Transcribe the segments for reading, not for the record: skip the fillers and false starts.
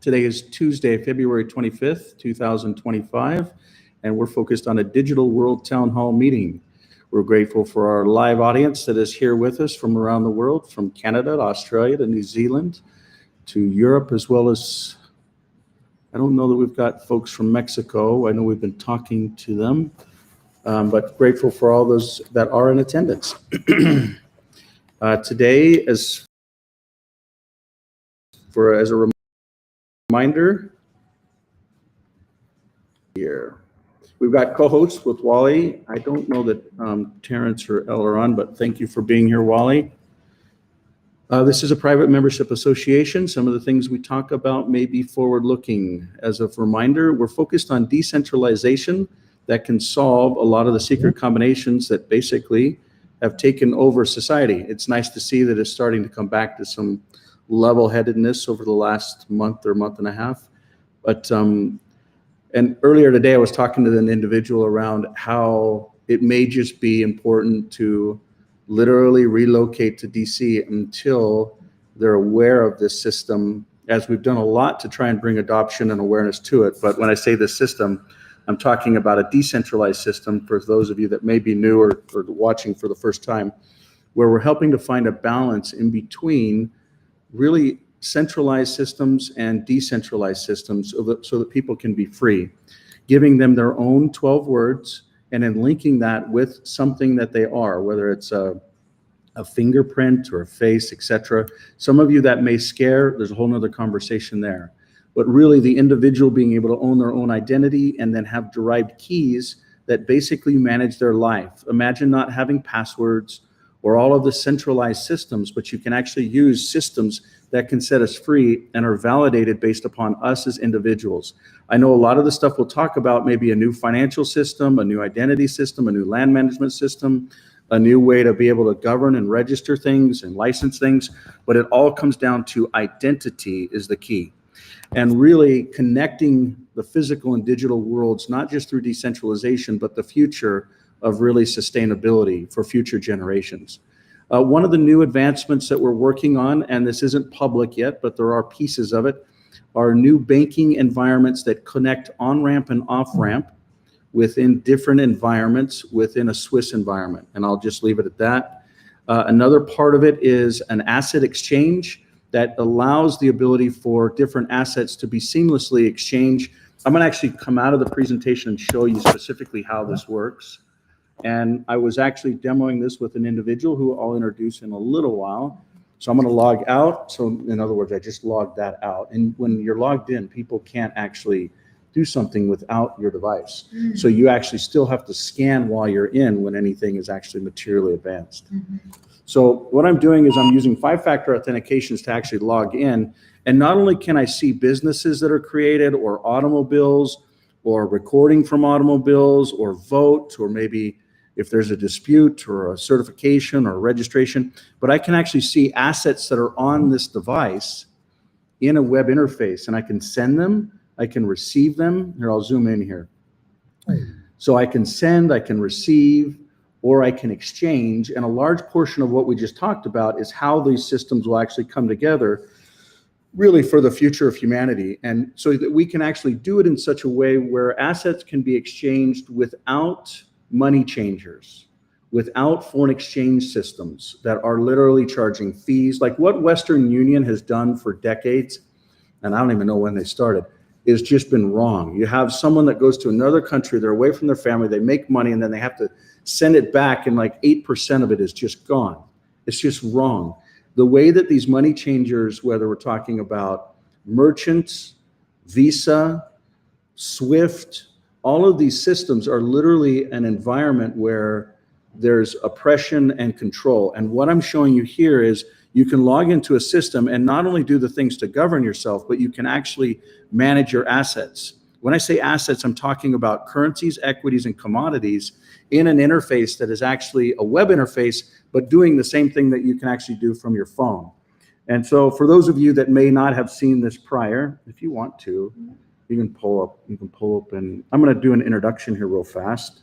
Today is Tuesday, February 25th, 2025, and we're focused on a Digital World Town Hall meeting. We're grateful for our live audience that is here with us from around the world, from Canada to Australia to New Zealand to Europe, as well as, I don't know that we've got folks from Mexico. I know we've been talking to them, but grateful for all those that are in attendance. Today, as a reminder, here we've got co-hosts with Wally. I don't know that Terrence or Elle are on, but thank you for being here, Wally. This is a private membership association. Some of the things we talk about may be forward-looking. As a reminder, we're focused on decentralization that can solve a lot of the secret combinations that basically have taken over society. It's nice to see that it's starting to come back to some level-headedness over the last month or month and a half. But and earlier today, I was talking to an individual around how it may just be important to literally relocate to DC until they're aware of this system, as we've done a lot to try and bring adoption and awareness to it. But when I say this system, I'm talking about a decentralized system for those of you that may be new or watching for the first time, where we're helping to find a balance in between really centralized systems and decentralized systems so that people can be free, giving them their own 12 words and then linking that with something that they are, whether it's a fingerprint or a face, etc. Some of you that may scare, there's a whole nother conversation there. But really the individual being able to own their own identity and then have derived keys that basically manage their life. Imagine not having passwords or all of the centralized systems, but you can actually use systems that can set us free and are validated based upon us as individuals. I know a lot of the stuff we'll talk about, maybe a new financial system, a new identity system, a new land management system, a new way to be able to govern and register things and license things, but it all comes down to identity is the key. And really connecting the physical and digital worlds, not just through decentralization, but the future of really sustainability for future generations. One of the new advancements that we're working on, and this isn't public yet, but there are pieces of it, are new banking environments that connect on-ramp and off-ramp within different environments within a Swiss environment. And I'll just leave it at that. Another part of it is an asset exchange that allows the ability for different assets to be seamlessly exchanged. I'm going to actually come out of the presentation and show you specifically how this works. And I was actually demoing this with an individual who I'll introduce in a little while. So I'm going to log out. So in other words, I just logged that out. And when you're logged in, people can't actually do something without your device. So you actually still have to scan while you're in when anything is actually materially advanced. So what I'm doing is I'm using 5-factor authentications to actually log in. And not only can I see businesses that are created or automobiles or recording from automobiles or vote, or maybe if there's a dispute or a certification or a registration, but I can actually see assets that are on this device in a web interface, and I can send them, I can receive them. Here, I'll zoom in here. So I can send, I can receive, or I can exchange, and a large portion of what we just talked about is how these systems will actually come together really for the future of humanity. And so that we can actually do it in such a way where assets can be exchanged without money changers, without foreign exchange systems that are literally charging fees. Like what Western Union has done for decades, and I don't even know when they started, is just been wrong. You have someone that goes to another country, they're away from their family, they make money, and then they have to send it back, and like 8% of it is just gone. It's just wrong. The way that these money changers, whether we're talking about merchants, Visa, SWIFT, all of these systems are literally an environment where there's oppression and control. And what I'm showing you here is you can log into a system and not only do the things to govern yourself, but you can actually manage your assets. When I say assets, I'm talking about currencies, equities, and commodities in an interface that is actually a web interface, but doing the same thing that you can actually do from your phone. And so for those of you that may not have seen this prior, if you want to, you can pull up, and I'm going to do an introduction here real fast.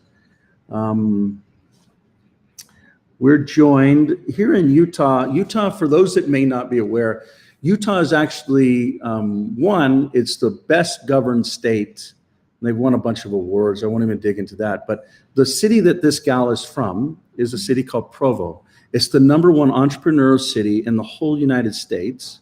We're joined here in Utah. Utah, for those that may not be aware, Utah is actually, it's the best governed state. They've won a bunch of awards. I won't even dig into that. But the city that this gal is from is a city called Provo. It's the #1 entrepreneurial city in the whole United States.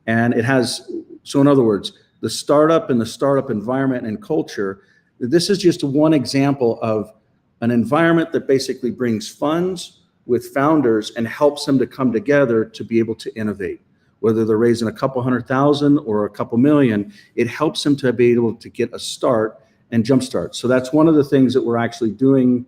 And it has, so in other words, the startup and the startup environment and culture, this is just one example of an environment that basically brings funds with founders and helps them to come together to be able to innovate. Whether they're raising a couple $100,000 or a couple million, it helps them to be able to get a start and jumpstart. So that's one of the things that we're actually doing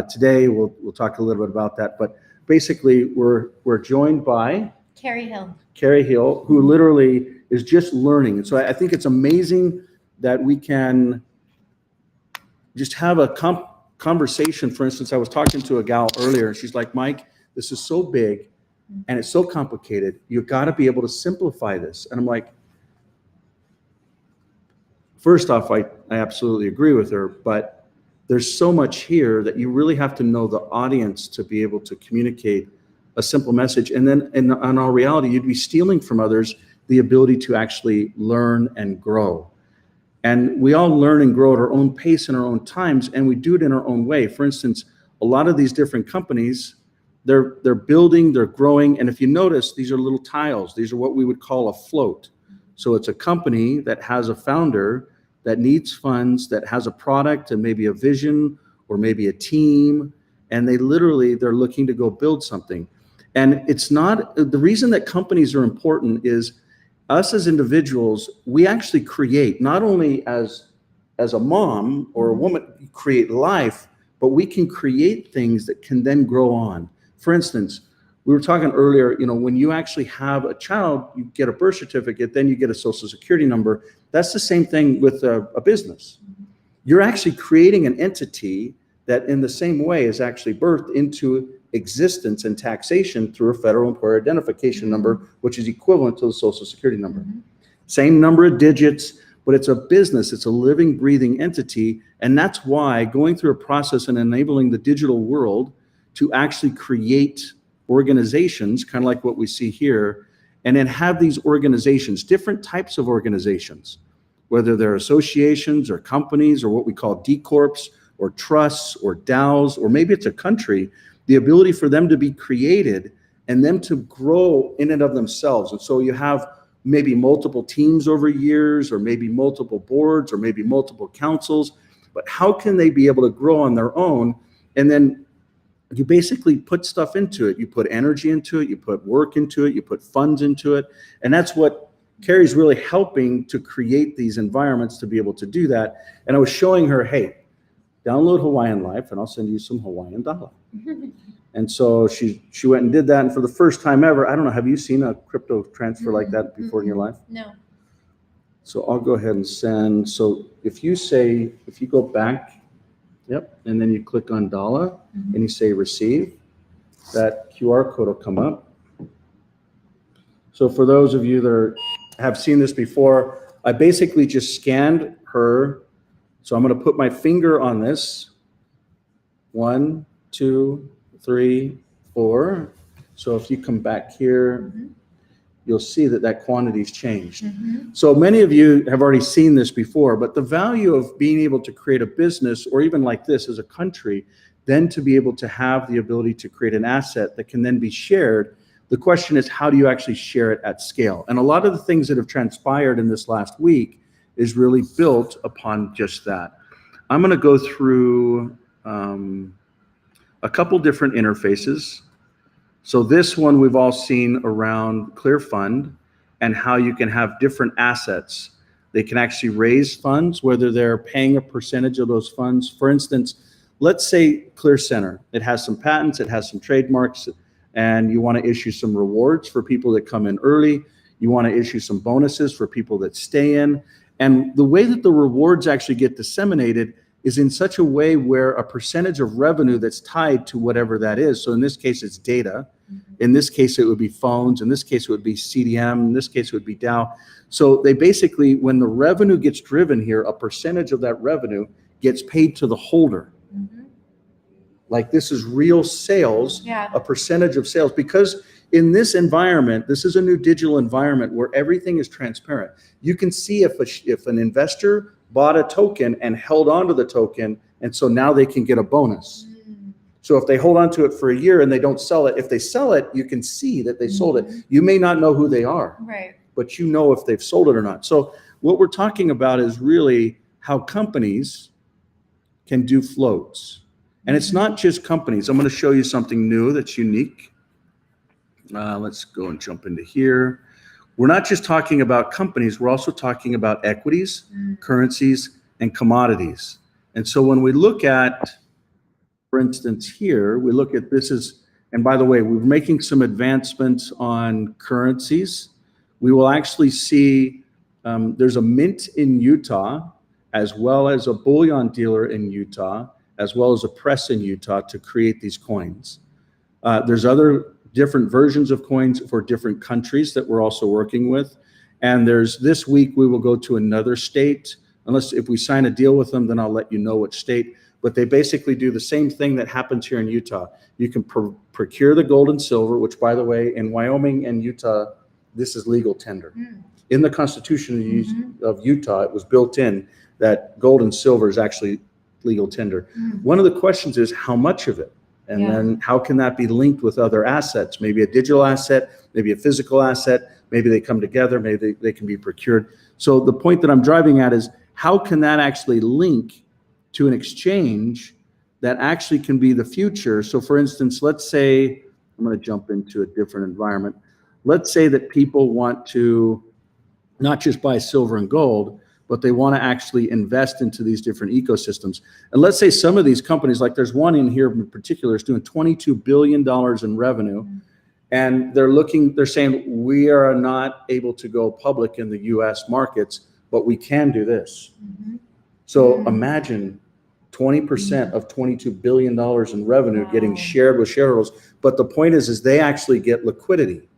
today. We'll talk a little bit about that, but basically we're joined by Carrie Hill. Carrie Hill, who literally is just learning. And so I think it's amazing that we can just have a conversation. For instance, I was talking to a gal earlier, and she's like, Mike, this is so big and it's so complicated. You got to be able to simplify this. And I'm like, first off, I absolutely agree with her, but there's so much here that you really have to know the audience to be able to communicate a simple message. And then in our reality, you'd be stealing from others the ability to actually learn and grow. And we all learn and grow at our own pace in our own times, and we do it in our own way. For instance, a lot of these different companies, they're building, they're growing. And if you notice, these are little tiles. These are what we would call a float. So it's a company that has a founder that needs funds, that has a product and maybe a vision or maybe a team. And they're looking to go build something. And it's not, the reason that companies are important is us as individuals, we actually create, not only as a mom or a woman, create life, but we can create things that can then grow on. For instance, we were talking earlier, when you actually have a child, you get a birth certificate, then you get a social security number. That's the same thing with a business. You're actually creating an entity that in the same way is actually birthed into existence and taxation through a federal employer identification number, which is equivalent to the social security number. Same number of digits, but it's a business, it's a living, breathing entity. And that's why going through a process and enabling the digital world to actually create organizations, kind of like what we see here, and then have these organizations, different types of organizations, whether they're associations or companies or what we call D Corps or trusts or DAOs, or maybe it's a country, the ability for them to be created and them to grow in and of themselves. And so you have maybe multiple teams over years, or maybe multiple boards, or maybe multiple councils, but how can they be able to grow on their own? And then you basically put stuff into it. You put energy into it, you put work into it, you put funds into it. And that's what Carrie's really helping to create these environments to be able to do that. And I was showing her, hey, download Hawaiian Life and I'll send you some Hawaiian dollar. And so she went and did that. And for the first time ever, I don't know, have you seen a crypto transfer like that before in your life? No. So I'll go ahead and send. So if you go back, yep, and then you click on dollar and you say receive, that QR code will come up. So for those of you that have seen this before, I basically just scanned her. So I'm going to put my finger on this. 1, 2, 3, 4. So if you come back here, you'll see that quantity's changed. So many of you have already seen this before, but the value of being able to create a business, or even like this as a country, then to be able to have the ability to create an asset that can then be shared. The question is, how do you actually share it at scale? And a lot of the things that have transpired in this last week is really built upon just that. I'm going to go through a couple different interfaces. So this one we've all seen around ClearFund and how you can have different assets. They can actually raise funds, whether they're paying a percentage of those funds. For instance, let's say ClearCenter. It has some patents, it has some trademarks, and you want to issue some rewards for people that come in early. You want to issue some bonuses for people that stay in. And the way that the rewards actually get disseminated is in such a way where a percentage of revenue that's tied to whatever that is. So in this case, it's data. In this case, it would be phones. In this case, it would be CDM. In this case, it would be DAO. So they basically, when the revenue gets driven here, a percentage of that revenue gets paid to the holder. Like this is real sales, a percentage of sales, because in this environment, this is a new digital environment where everything is transparent. You can see if an investor bought a token and held onto the token, and so now they can get a bonus. So if they hold on to it for a year and they don't sell it, if they sell it, you can see that they sold it. You may not know who they are, Right. but you know if they've sold it or not. So what we're talking about is really how companies can do floats. And it's not just companies. I'm going to show you something new that's unique. Let's go and jump into here. We're not just talking about companies, we're also talking about equities, currencies, and commodities. And so when we look at, for instance, here, we look at this is, and by the way, we're making some advancements on currencies. We will actually see there's a mint in Utah, as well as a bullion dealer in Utah, as well as a press in Utah to create these coins. There's other different versions of coins for different countries that we're also working with. And this week we will go to another state. Unless if we sign a deal with them, then I'll let you know which state. But they basically do the same thing that happens here in Utah. You can procure the gold and silver, which by the way, in Wyoming and Utah, this is legal tender. In the Constitution of Utah, it was built in that gold and silver is actually legal tender. One of the questions is how much of it? And then how can that be linked with other assets? Maybe a digital asset, maybe a physical asset, maybe they come together, maybe they can be procured. So the point that I'm driving at is how can that actually link to an exchange that actually can be the future? So for instance, let's say, I'm going to jump into a different environment. Let's say that people want to not just buy silver and gold, but they want to actually invest into these different ecosystems. And let's say some of these companies, like there's one in here in particular, is doing $22 billion in revenue. And they're saying, we are not able to go public in the US markets, but we can do this. So imagine 20% of $22 billion in revenue getting shared with shareholders. But the point is they actually get liquidity.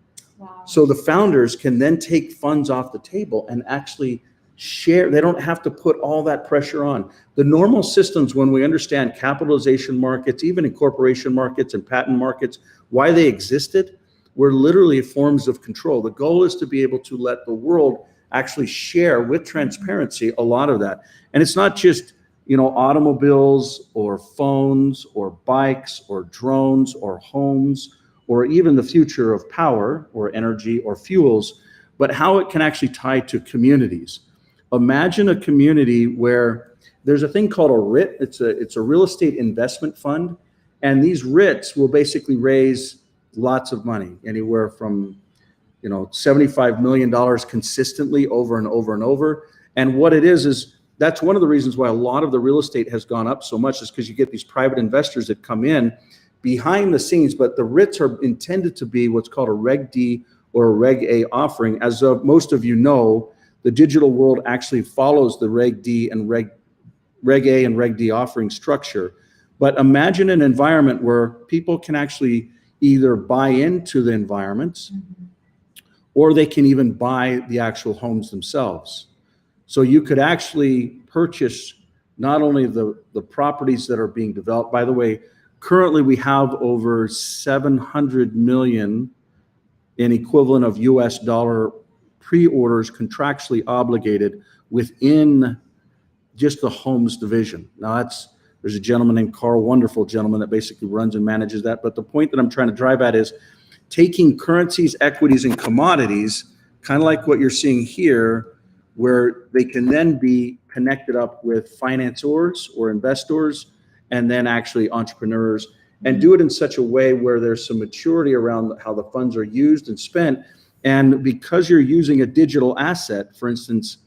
So the founders can then take funds off the table and actually share. They don't have to put all that pressure on. The normal systems, when we understand capitalization markets, even incorporation markets and patent markets, why they existed, were literally forms of control. The goal is to be able to let the world actually share with transparency a lot of that. And it's not just, automobiles or phones or bikes or drones or homes or even the future of power or energy or fuels, but how it can actually tie to communities. Imagine a community where there's a thing called a RIT. It's a real estate investment fund. And these RITs will basically raise lots of money, anywhere from $75 million consistently over and over and over. And what it is that's one of the reasons why a lot of the real estate has gone up so much, is because you get these private investors that come in behind the scenes, but the RITs are intended to be what's called a Reg D or a Reg A offering. As most of you know, the digital world actually follows the Reg D and Reg A and Reg D offering structure. But imagine an environment where people can actually either buy into the environments or they can even buy the actual homes themselves. So you could actually purchase not only the properties that are being developed. By the way, currently we have over 700 million in equivalent of US dollar pre-orders contractually obligated within just the homes division. Now there's a gentleman named Carl, wonderful gentleman, that basically runs and manages that. But the point that I'm trying to drive at is taking currencies, equities, and commodities, kind of like what you're seeing here, where they can then be connected up with financiers or investors, and then actually entrepreneurs, and do it in such a way where there's some maturity around how the funds are used and spent. And because you're using a digital asset, for instance,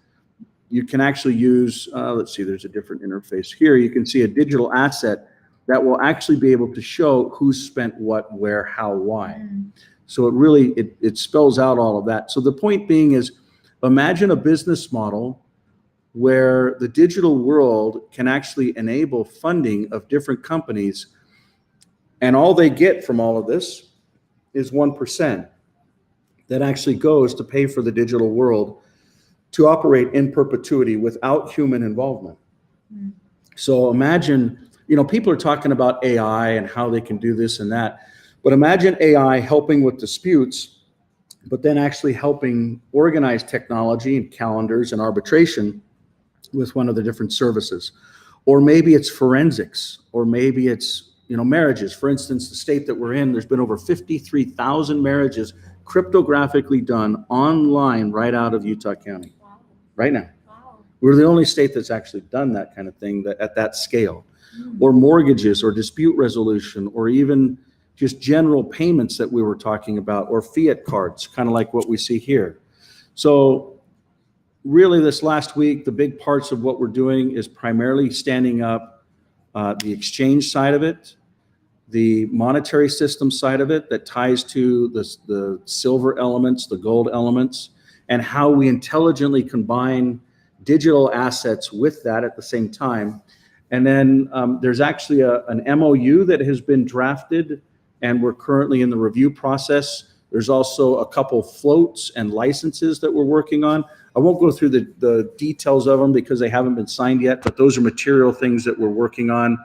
you can actually use, let's see, there's a different interface here. You can see a digital asset that will actually be able to show who's spent what, where, how, why. So it really, it spells out all of that. So the point being is, imagine a business model where the digital world can actually enable funding of different companies, and all they get from all of this is 1% that actually goes to pay for the digital world to operate in perpetuity without human involvement. So imagine, people are talking about AI and how they can do this and that, But imagine AI helping with disputes, but then actually helping organize technology and calendars and arbitration with one of the different services. Or maybe it's forensics, or maybe it's, marriages. For instance, the state that we're in, there's been over 53,000 marriages cryptographically done online right out of Utah County, right now. We're the only state that's actually done that kind of thing at that scale. Or mortgages, or dispute resolution, or even just general payments that we were talking about, or fiat cards, kind of like what we see here. So really this last week, the big parts of what we're doing is primarily standing up the exchange side of it, the monetary system side of it that ties to the silver elements, the gold elements, and how we intelligently combine digital assets with that at the same time. And then there's actually an MOU that has been drafted, and we're currently in the review process. There's also a couple floats and licenses that we're working on. I won't go through the details of them because they haven't been signed yet, but those are material things that we're working on.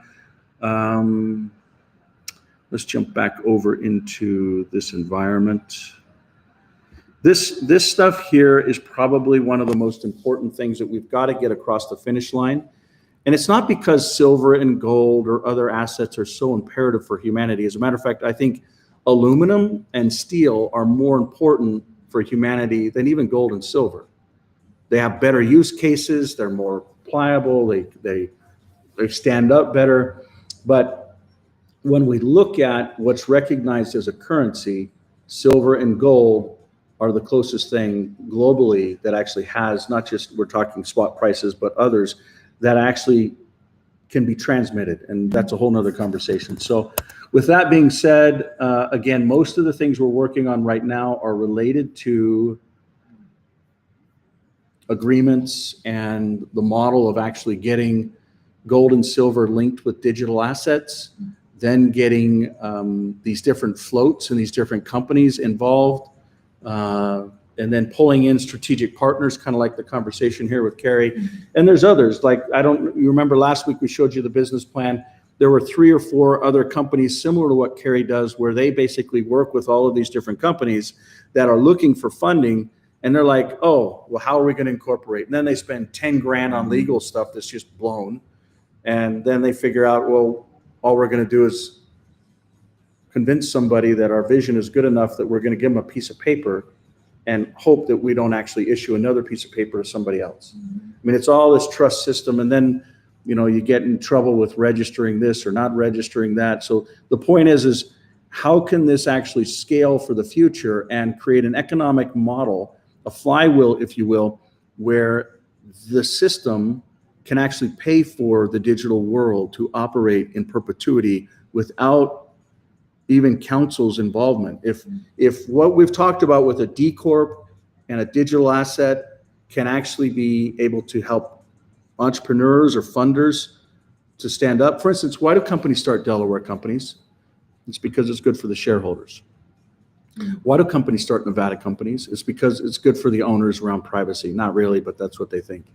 Let's jump back over into this environment. This stuff here is probably one of the most important things that we've got to get across the finish line. And it's not because silver and gold or other assets are so imperative for humanity. As a matter of fact, I think aluminum and steel are more important for humanity than even gold and silver. They have better use cases. They're more pliable. They stand up better. But when we look at what's recognized as a currency, silver and gold are the closest thing globally that actually has, not just we're talking spot prices, but others that actually can be transmitted. And that's a whole nother conversation. So with that being said, again, most of the things we're working on right now are related to agreements and the model of actually getting gold and silver linked with digital assets, then getting these different floats and these different companies involved, and then pulling in strategic partners, kind of like the conversation here with Carrie. And there's others, like, you remember last week we showed you the business plan. There were 3 or 4 other companies similar to what Carrie does, where they basically work with all of these different companies that are looking for funding. And they're like, oh, well, how are we going to incorporate? And then they spend 10 grand on legal stuff that's just blown. And then they figure out, well, all we're going to do is convince somebody that our vision is good enough that we're going to give them a piece of paper and hope that we don't actually issue another piece of paper to somebody else. I mean, it's all this trust system. And then, you get in trouble with registering this or not registering that. So the point is how can this actually scale for the future and create an economic model, a flywheel, if you will, where the system can actually pay for the digital world to operate in perpetuity without even council's involvement. If what we've talked about with a D Corp and a digital asset can actually be able to help entrepreneurs or funders to stand up. For instance, why do companies start Delaware companies? It's because it's good for the shareholders. Why do companies start Nevada companies? It's because it's good for the owners around privacy. Not really, but that's what they think.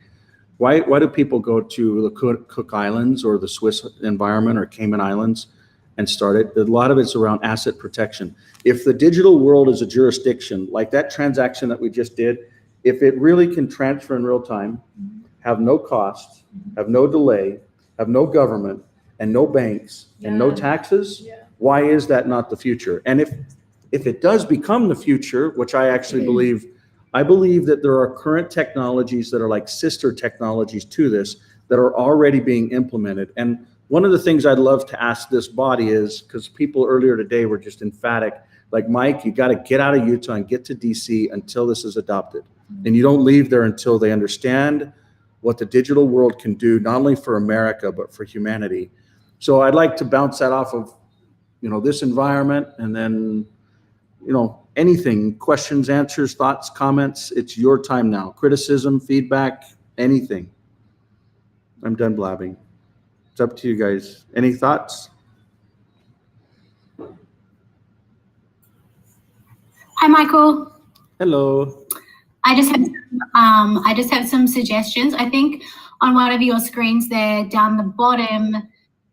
Why do people go to the Cook Islands or the Swiss environment or Cayman Islands and start it? A lot of it's around asset protection. If the digital world is a jurisdiction, like that transaction that we just did, if it really can transfer in real time, have no cost, have no delay, have no government and no banks and no taxes, why is that not the future? And if it does become the future, which I actually believe, I believe that there are current technologies that are like sister technologies to this that are already being implemented. And one of the things I'd love to ask this body is, because people earlier today were just emphatic, like, Mike, you got to get out of Utah and get to DC until this is adopted. And you don't leave there until they understand what the digital world can do, not only for America, but for humanity. So I'd like to bounce that off of, this environment, and then, anything, questions, answers, thoughts, comments. It's your time now. Criticism, feedback, anything. I'm done blabbing. It's up to you guys. Any thoughts? Hi, Michael. Hello. I just have some suggestions. I think on one of your screens there down the bottom,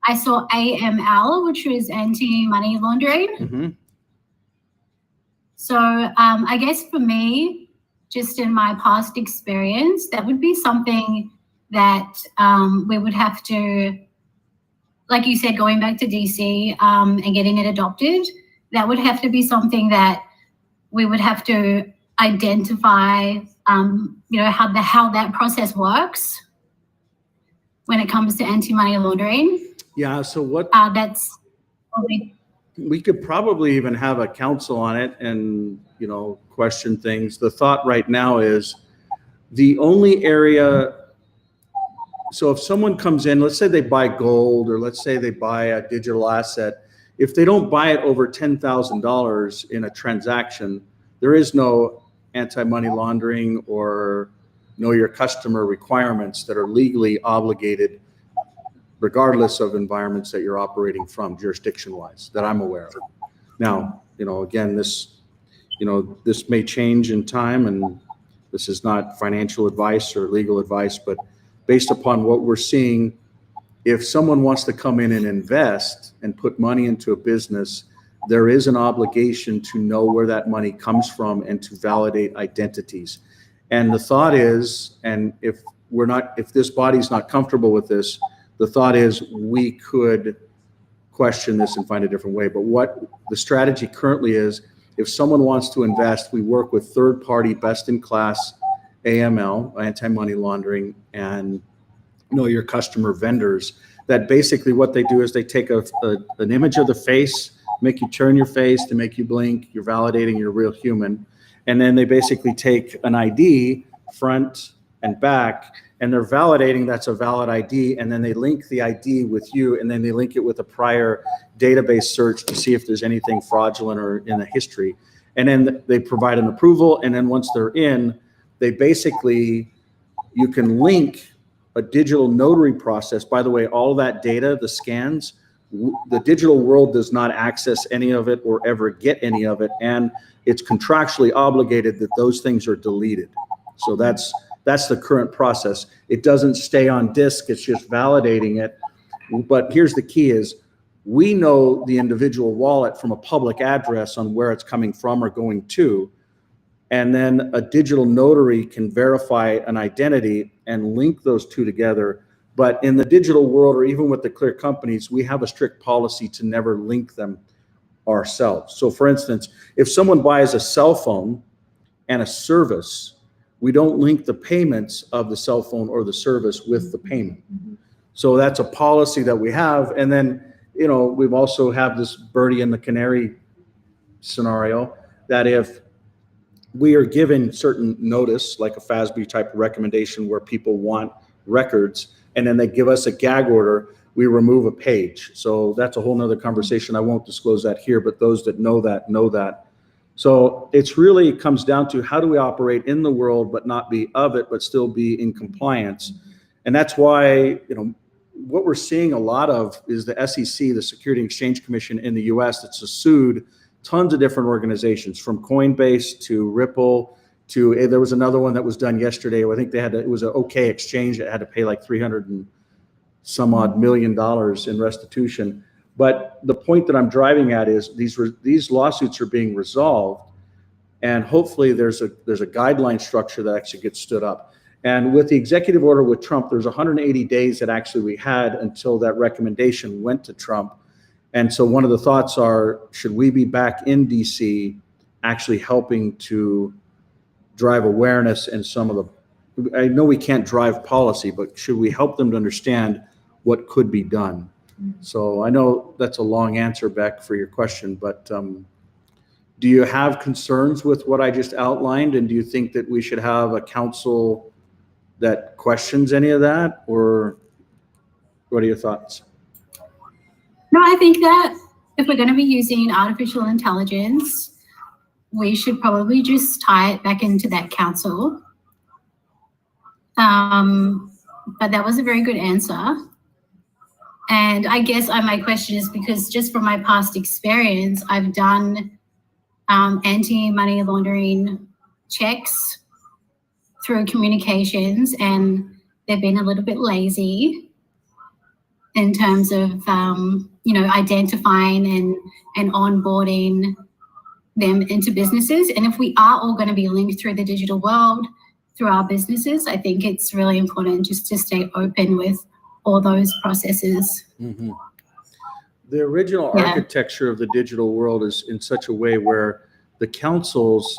I saw AML, which was anti-money laundering. So I guess for me, just in my past experience, that would be something that we would have to, like you said, going back to DC and getting it adopted, that would have to be something that we would have to identify, how that process works when it comes to anti-money laundering. Yeah, so what That's probably. we could probably even have a council on it and, question things. The thought right now is the only area. So if someone comes in, let's say they buy gold, or let's say they buy a digital asset, if they don't buy it over $10,000 in a transaction, there is no anti-money laundering or know your customer requirements that are legally obligated, regardless of environments that you're operating from, jurisdiction-wise, that I'm aware of. Now, again, this may change in time, and this is not financial advice or legal advice, but based upon what we're seeing, if someone wants to come in and invest and put money into a business, there is an obligation to know where that money comes from and to validate identities. And the thought is, and if this body's not comfortable with this, the thought is we could question this and find a different way. But what the strategy currently is, if someone wants to invest, we work with third-party best-in-class AML, anti-money laundering, and know your customer vendors, that basically what they do is they take an image of the face, make you turn your face to make you blink, you're validating you're a real human, and then they basically take an ID, front and back, and they're validating that's a valid ID, and then they link the ID with you, and then they link it with a prior database search to see if there's anything fraudulent or in the history. And then they provide an approval, and then once they're in, they basically, you can link a digital notary process. By the way, all that data, the scans, the digital world does not access any of it or ever get any of it, and it's contractually obligated that those things are deleted. So that's the current process. It doesn't stay on disk, it's just validating it. But here's the key is, we know the individual wallet from a public address on where it's coming from or going to, and then a digital notary can verify an identity and link those two together. But in the digital world, or even with the clear companies, we have a strict policy to never link them ourselves. So for instance, if someone buys a cell phone and a service, we don't link the payments of the cell phone or the service with the payment. So that's a policy that we have. And then, we've also have this birdie and the canary scenario, that if we are given certain notice, like a FASB type of recommendation where people want records, and then they give us a gag order, we remove a page. So that's a whole nother conversation. I won't disclose that here, but those that know that know that. So it's really comes down to, how do we operate in the world but not be of it, but still be in compliance? And that's why, what we're seeing a lot of is the SEC, the Security and Exchange Commission in the US, that's sued tons of different organizations, from Coinbase to Ripple to, there was another one that was done yesterday. I think it was an OK exchange that had to pay like $300 and some odd million in restitution. But the point that I'm driving at is these lawsuits are being resolved, and hopefully there's a guideline structure that actually gets stood up. And with the executive order with Trump, there's 180 days that actually we had until that recommendation went to Trump. And so one of the thoughts are, should we be back in DC actually helping to drive awareness and some of the, I know we can't drive policy, but should we help them to understand what could be done? So I know that's a long answer, Beck, for your question, but do you have concerns with what I just outlined? And do you think that we should have a council that questions any of that? Or what are your thoughts? No, I think that if we're going to be using artificial intelligence, we should probably just tie it back into that council. But that was a very good answer. And I guess my question is, because just from my past experience, I've done anti-money laundering checks through communications, and they've been a little bit lazy in terms of, identifying and onboarding them into businesses. And if we are all going to be linked through the digital world, through our businesses, I think it's really important just to stay open with all those processes. Mm-hmm. The original architecture of the digital world is in such a way where the councils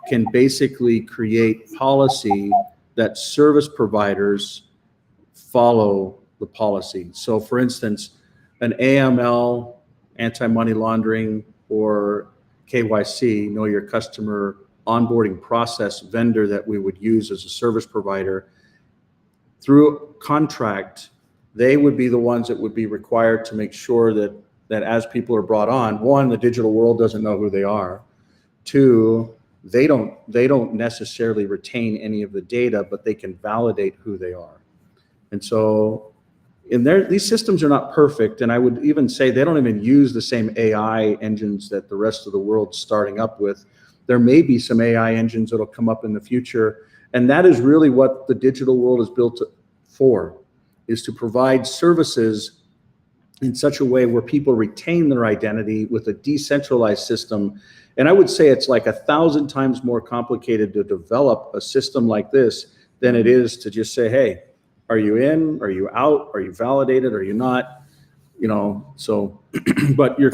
can basically create policy that service providers follow the policy. So for instance, an AML, anti-money laundering, or KYC, know your customer onboarding process vendor that we would use as a service provider, through contract, they would be the ones that would be required to make sure that as people are brought on, one, the digital world doesn't know who they are. Two, they don't necessarily retain any of the data, but they can validate who they are. And so these systems are not perfect. And I would even say they don't even use the same AI engines that the rest of the world's starting up with. There may be some AI engines that'll come up in the future. And that is really what the digital world is built for, is to provide services in such a way where people retain their identity with a decentralized system. And I would say it's like 1,000 times more complicated to develop a system like this than it is to just say, hey, are you in? Are you out? Are you validated? Are you not? You know, so, but your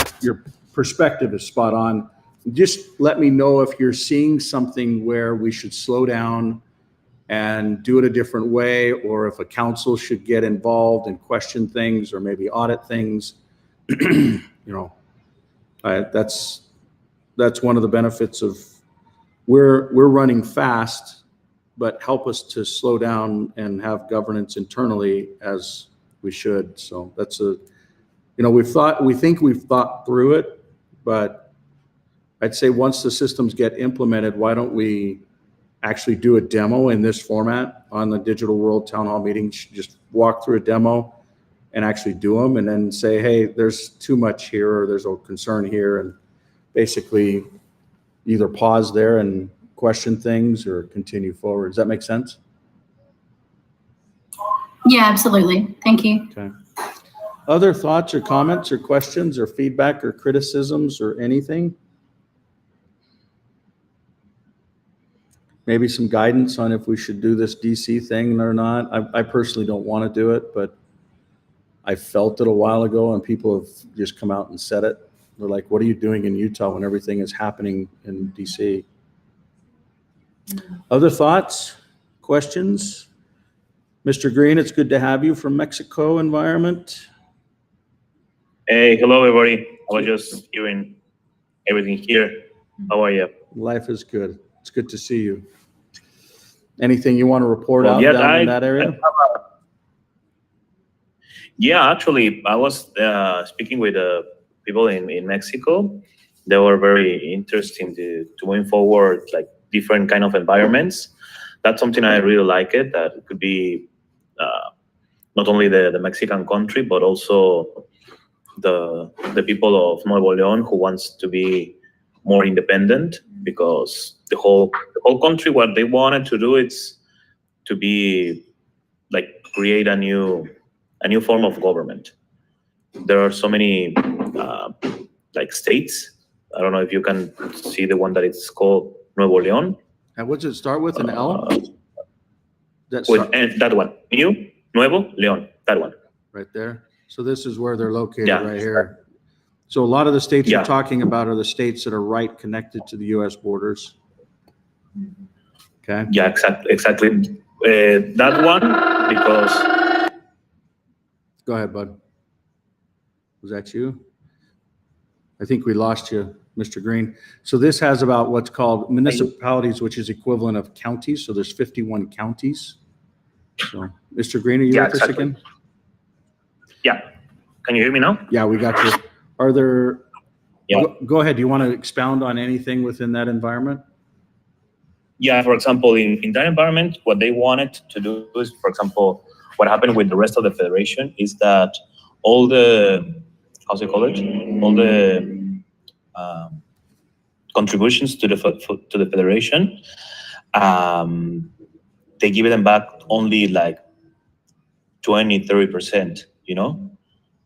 perspective is spot on. Just let me know if you're seeing something where we should slow down and do it a different way, or if a council should get involved and question things or maybe audit things. You know, that's one of the benefits of we're running fast, but help us to slow down and have governance internally as we should. So that's we think we've thought through it, but I'd say once the systems get implemented, why don't we actually do a demo in this format on the Digital World Town Hall meetings? Just walk through a demo and actually do them, and then say, hey, there's too much here, or there's a concern here, and basically either pause there and question things or continue forward. Does that make sense? Yeah, absolutely. Thank you. Okay. Other thoughts or comments or questions or feedback or criticisms or anything? Maybe some guidance on if we should do this DC thing or not. I personally don't want to do it, but I felt it a while ago and people have just come out and said it. They're like, what are you doing in Utah when everything is happening in DC? Other thoughts, questions? Mr. Green, it's good to have you from Mexico Environment. Hey, hello everybody. I was just hearing everything here. How are you? Life is good. It's good to see you. Anything you want to report out down in that area? Yeah, actually, I was speaking with people in Mexico. They were very interested to moving forward, like different kind of environments. That's something I really like it, that it could be not only the Mexican country, but also the people of Nuevo León who wants to be more independent, because the whole country, what they wanted to do is to be like create a new form of government. There are so many like states. I don't know if you can see the one that it's called Nuevo León. And what does it start with, an L? And that one, Nuevo León, that one. Right there. So this is where they're located, Yeah. right here. So a lot of the states Yeah. you're talking about are the states that are right connected to the U.S. borders. Okay. Yeah, exactly. That one, because Go ahead, bud. Was that you? I think we lost you, Mr. Green. So this has about what's called municipalities, which is equivalent of counties. So there's 51 counties. So, Mr. Green, are you Yeah, with us exactly. again? yeah. Can you hear me now? Yeah, we got you. Are there, Yeah. go ahead. Do you want to expound on anything within that environment? Yeah, for example, in that environment, what they wanted to do is, for example, what happened with the rest of the federation is that all the, how's it called? All the contributions to the federation, they give them back only like 20-30%, you know?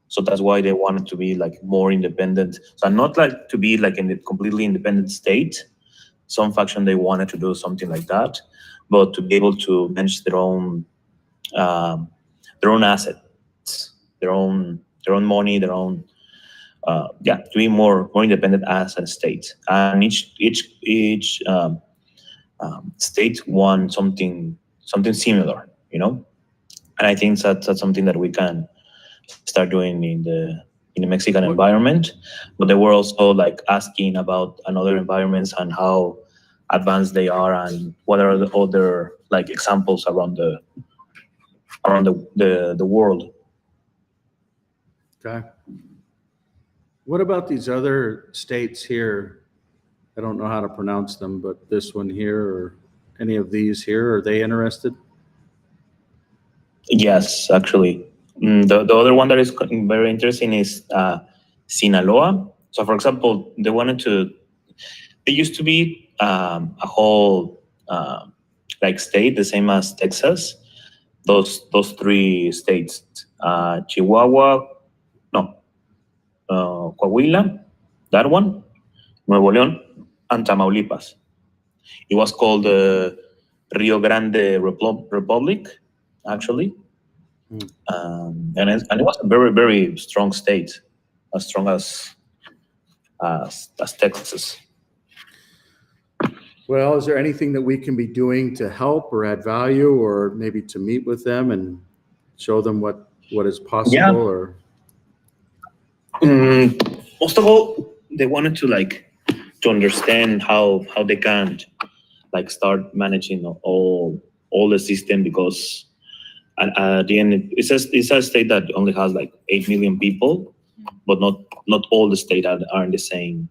So that's why they wanted to be like more independent. So not like to be like in a completely independent state. Some faction, they wanted to do something like that, but to be able to manage um, their own assets, their own money, their own to be more independent as a state. And each state want something similar, you know. And I think that's something that we can start doing in the Mexican environment. But they were also like asking about another environments and how advanced they are and what are the other like examples around the world. Okay. What about these other states here? I don't know how to pronounce them, but this one here or any of these here, are they interested? Yes, actually. The other one that is very interesting is Sinaloa. So, for example, they used to be a whole like state, the same as Texas. Those three states, Chihuahua, no, Coahuila, that one, Nuevo León, and Tamaulipas. It was called the Rio Grande Republic, actually. And it was a very, very strong state, as strong as Texas. Well, is there anything that we can be doing to help or add value, or maybe to meet with them and show them what is possible? Yeah. Or most of all, they wanted to understand how they can like start managing all the system, because at the end it's a state that only has like 8 million people, but not all the states are in the same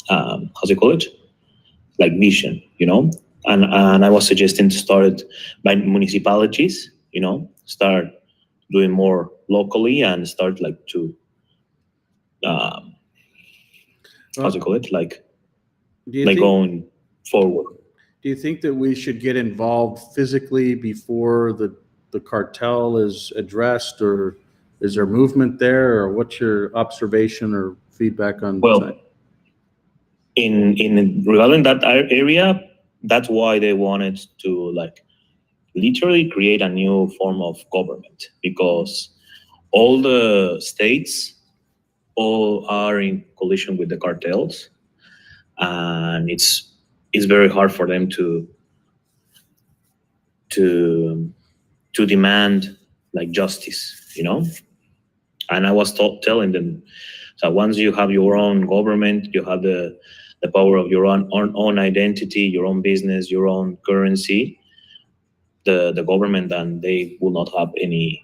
how's it called, like vision, you know. And I was suggesting to start it by municipalities, you know, start doing more locally and start like to how's it called, like going forward. do you think that we should get involved physically before the cartel is addressed, or is there movement there, or what's your observation or feedback on Well, that? in regarding that area, that's why they wanted to like literally create a new form of government, because all the states all are in collision with the cartels, and it's very hard for them to demand like justice, you know. And I was telling them, so once you have your own government, you have the power of your own identity, your own business, your own currency, the government, and they will not have any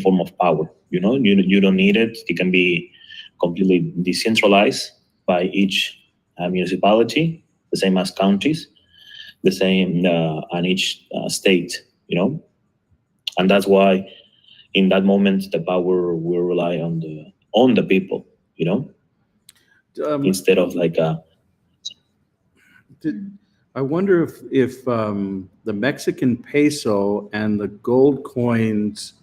form of power. You know, you don't need it. It can be completely decentralized by each municipality, the same as counties, the same on each state. You know, and that's why in that moment the power will rely on the people. You know, instead of like I wonder if the Mexican peso and the gold coins,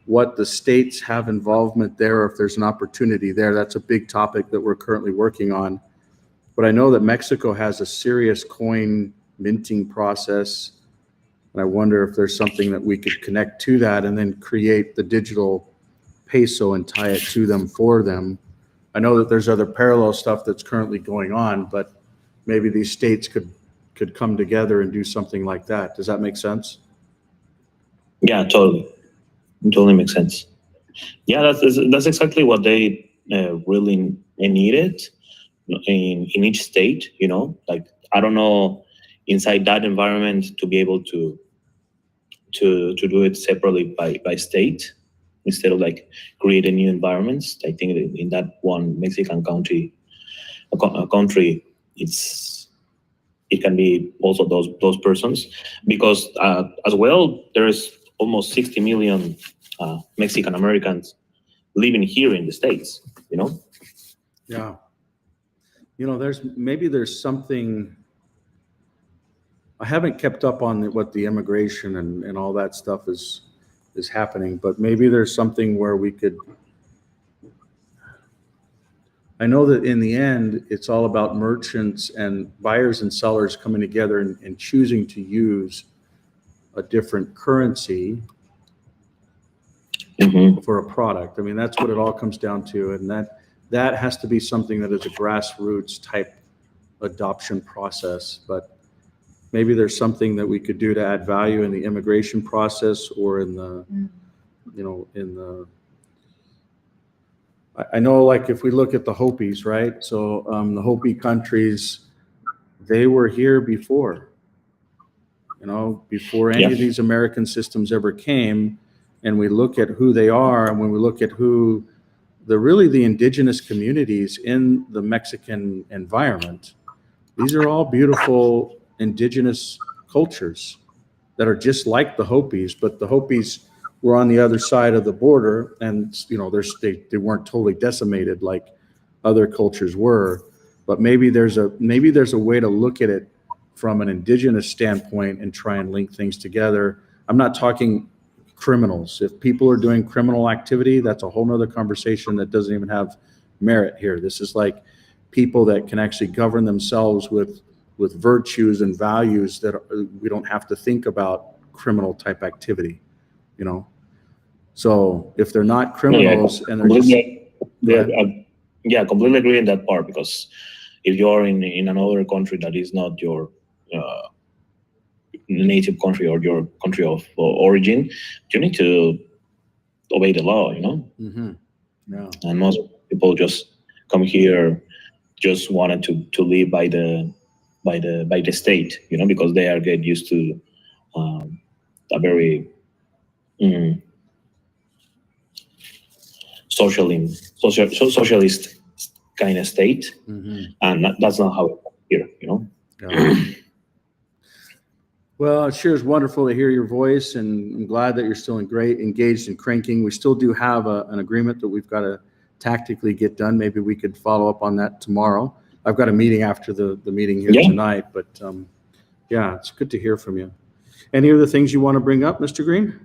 what the states have involvement there, or if there's an opportunity there. That's a big topic that we're currently working on. But I know that Mexico has a serious coin minting process. And I wonder if there's something that we could connect to that and then create the digital peso and tie it to them for them. I know that there's other parallel stuff that's currently going on, but maybe these states could come together and do something like that. Does that make sense? Yeah, totally. It totally makes sense. Yeah, that's exactly what they really needed in each state. You know, like I don't know, inside that environment to be able to do it separately by state instead of like creating new environments. I think that in that one Mexican country, a country, it can be also those persons, because as well there's almost 60 million Mexican Americans living here in the States, you know? Yeah. You know, there's something, I haven't kept up on what the immigration and all that stuff is is happening, but maybe there's something where we could. I know that in the end, it's all about merchants and buyers and sellers coming together and choosing to use a different currency for a product. I mean, that's what it all comes down to. And that has to be something that is a grassroots type adoption process. But maybe there's something that we could do to add value in the immigration process or in the, I know, like, if we look at the Hopis, right? So the Hopi countries, they were here before, before any of these American systems ever came. And we look at who they are, and when we look at who the indigenous communities in the Mexican environment, these are all beautiful indigenous cultures that are just like the Hopis, but the Hopis were on the other side of the border, and they weren't totally decimated like other cultures were. But maybe there's a way to look at it from an indigenous standpoint and try and link things together. I'm not talking criminals. If people are doing criminal activity, that's a whole nother conversation that doesn't even have merit here. This is like people that can actually govern themselves with virtues and values that we don't have to think about criminal type activity, So if they're not criminals and they're completely agree in that part, because if you're in another country that is not your native country or your country of origin, you need to obey the law, Mm-hmm. Yeah. And most people just come here just wanted to live by the state, because they are get used to a very socialist kind of state, and that's not how it's here, Yeah. Well, it sure is wonderful to hear your voice, and I'm glad that you're still engaged in cranking. We still do have an agreement that we've got to tactically get done. Maybe we could follow up on that tomorrow. I've got a meeting after the meeting here tonight, but it's good to hear from you. Any other things you want to bring up, Mr. Green?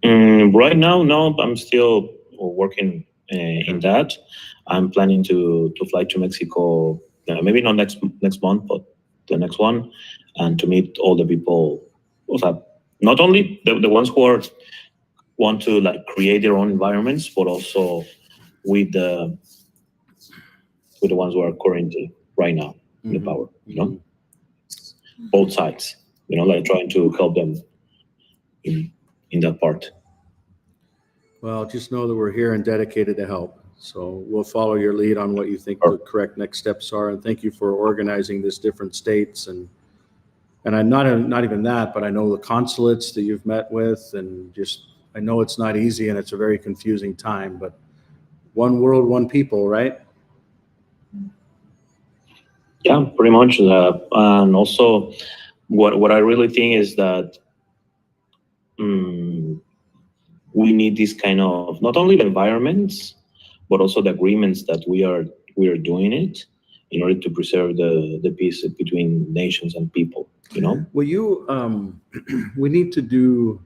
Right now, no, I'm still working in that. I'm planning to fly to Mexico, maybe not next month, but the next one, and to meet all the people, not only the ones who want to create their own environments, but also with the ones who are currently right now in the power, both sides, trying to help them in that part. Well, just know that we're here and dedicated to help. So we'll follow your lead on what you think the correct next steps are. And thank you for organizing this different states. And I'm not even that, but I know the consulates that you've met with, and I know it's not easy and it's a very confusing time, but one world, one people, right? Yeah, pretty much. And also what I really think is that we need this kind of, not only the environments, but also the agreements that we are doing it in order to preserve the peace between nations and people, Well, we need to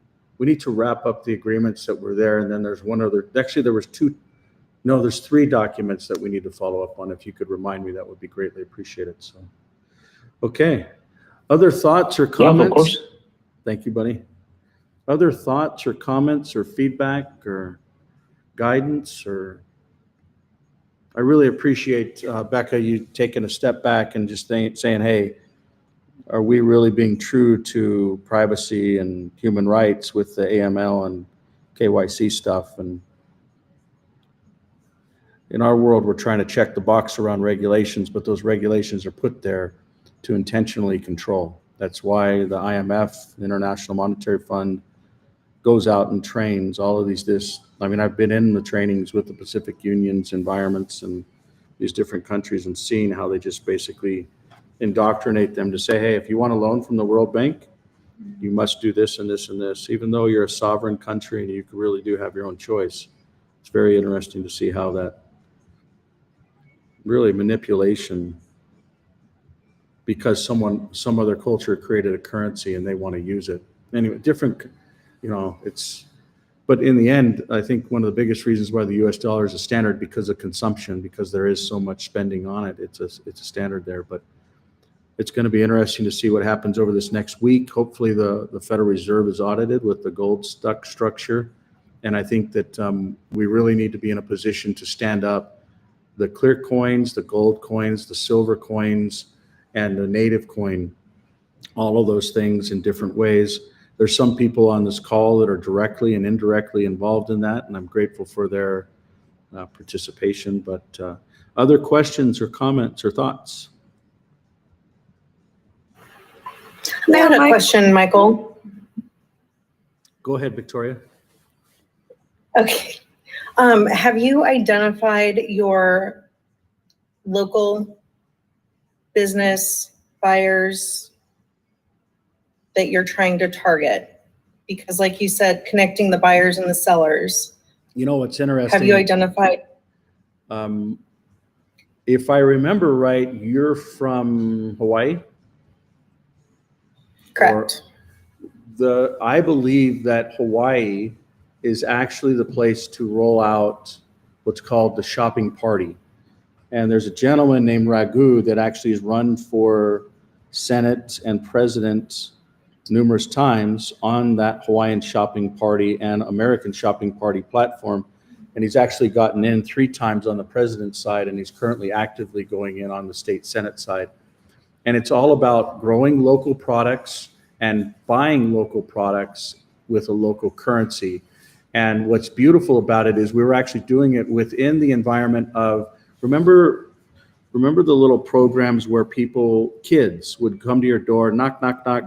wrap up the agreements that were there. And then there's one other, actually there's 3 documents that we need to follow up on. If you could remind me, that would be greatly appreciated. So, okay. Other thoughts or comments? Yeah, of course. Thank you, buddy. Other thoughts or comments or feedback or guidance I really appreciate, Becca, you taking a step back and just saying, hey, are we really being true to privacy and human rights with the AML and KYC stuff? And in our world, we're trying to check the box around regulations, but those regulations are put there to intentionally control. That's why the IMF, the International Monetary Fund, goes out and trains all of these. I've been in the trainings with the Pacific Union's environments and these different countries and seeing how they just basically indoctrinate them to say, hey, if you want a loan from the World Bank, you must do this and this and this, even though you're a sovereign country and you really do have your own choice. It's very interesting to see how that really manipulation, because some other culture created a currency and they want to use it. Anyway, you know, but in the end, I think one of the biggest reasons why the US dollar is a standard because of consumption, because there is so much spending on it. It's a standard there, but it's going to be interesting to see what happens over this next week. Hopefully the Federal Reserve is audited with the gold structure. And I think that we really need to be in a position to stand up the clear coins, the gold coins, the silver coins, and the native coin, all of those things in different ways. There's some people on this call that are directly and indirectly involved in that, and I'm grateful for their participation. But other questions or comments or thoughts? I had a question, Michael. Go ahead, Victoria. Okay. Have you identified your local business buyers that you're trying to target? Because like you said, connecting the buyers and the sellers. You know what's interesting? Have you identified? If I remember right, you're from Hawaii? Correct. I believe that Hawaii is actually the place to roll out what's called the shopping party. And there's a gentleman named Raghu that actually has run for Senate and president numerous times on that Hawaiian shopping party and American shopping party platform. And he's actually gotten in 3 times on the president's side, and he's currently actively going in on the state Senate side. And it's all about growing local products and buying local products with a local currency. And what's beautiful about it is we were actually doing it within the environment of, remember the little programs where kids would come to your door, knock, knock, knock.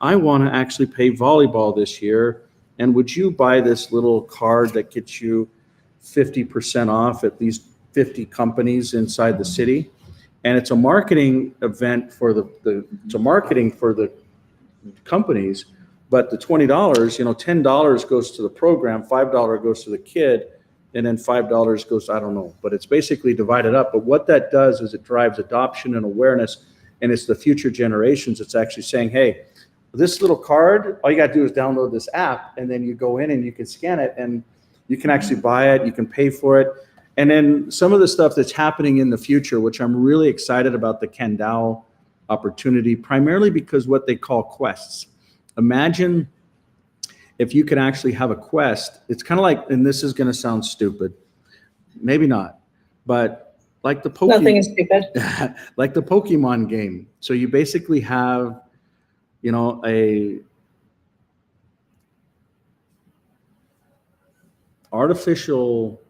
I want to actually play volleyball this year. And would you buy this little card that gets you 50% off at these 50 companies inside the city? And it's a marketing event for it's a marketing for the companies, but the $20, $10 goes to the program, $5 goes to the kid, and then $5 goes, I don't know, but it's basically divided up. But what that does is it drives adoption and awareness, and it's the future generations. It's actually saying, hey, this little card, all you got to do is download this app, and then you go in and you can scan it, and you can actually buy it, you can pay for it. And then some of the stuff that's happening in the future, which I'm really excited about the Kandao opportunity, primarily because what they call quests. Imagine if you could actually have a quest. It's kind of like, and this is going to sound stupid, maybe not, but like the Pokemon. Nothing is stupid. Like the Pokemon game. So you basically have, a artificial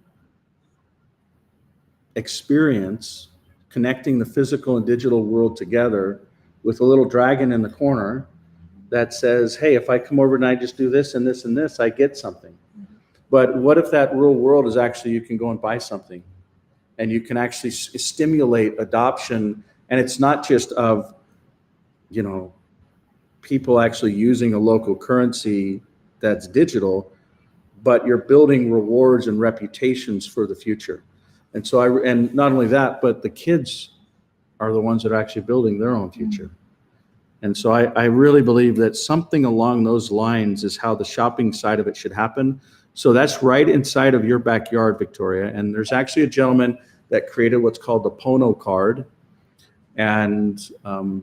experience connecting the physical and digital world together with a little dragon in the corner that says, hey, if I come over and I just do this and this and this, I get something. But what if that real world is actually, you can go and buy something and you can actually stimulate adoption. And it's not just of, people actually using a local currency that's digital, but you're building rewards and reputations for the future. And so and not only that, but the kids are the ones that are actually building their own future. And so I really believe that something along those lines is how the shopping side of it should happen. So that's right inside of your backyard, Victoria. And there's actually a gentleman that created what's called the Pono card. And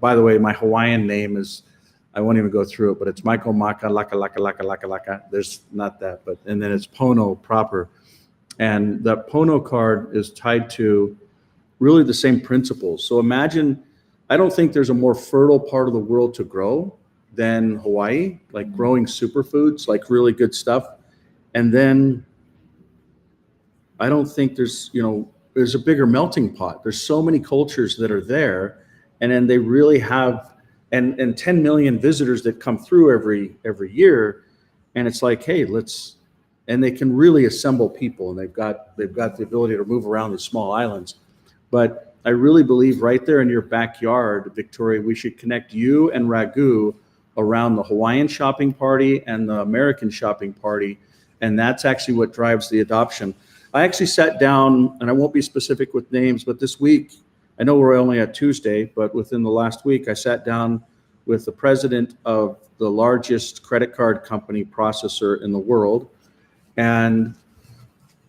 by the way, my Hawaiian name is, I won't even go through it, but it's Michael Maka Laka Laka Laka Laka Laka. There's not that, but, and then it's Pono proper. And that Pono card is tied to really the same principles. So imagine, I don't think there's a more fertile part of the world to grow than Hawaii, like growing superfoods, like really good stuff. And then I don't think there's a bigger melting pot. There's so many cultures that are there, and then they really have, and 10 million visitors that come through every year. And it's like, hey, and they can really assemble people, and they've got the ability to move around these small islands. But I really believe right there in your backyard, Victoria, we should connect you and Raghu around the Hawaiian shopping party and the American shopping party. And that's actually what drives the adoption. I actually sat down, and I won't be specific with names, but this week, I know we're only at Tuesday, but within the last week, I sat down with the president of the largest credit card company processor in the world. And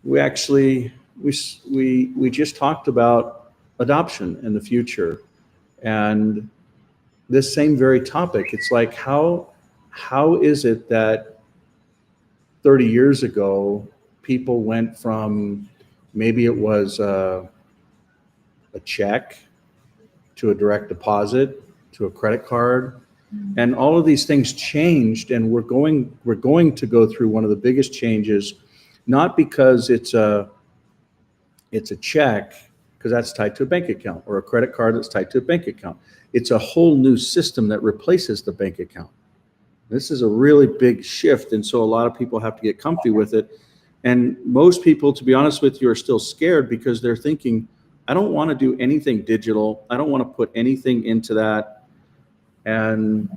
we actually, we just talked about adoption in the future. And this same very topic, it's like, how is it that 30 years ago, people went from, maybe it was a check to a direct deposit to a credit card, and all of these things changed, and we're going to go through one of the biggest changes, not because it's a check, because that's tied to a bank account, or a credit card that's tied to a bank account. It's a whole new system that replaces the bank account. This is a really big shift, and so a lot of people have to get comfy with it. And most people, to be honest with you, are still scared because they're thinking, I don't want to do anything digital. I don't want to put anything into that. And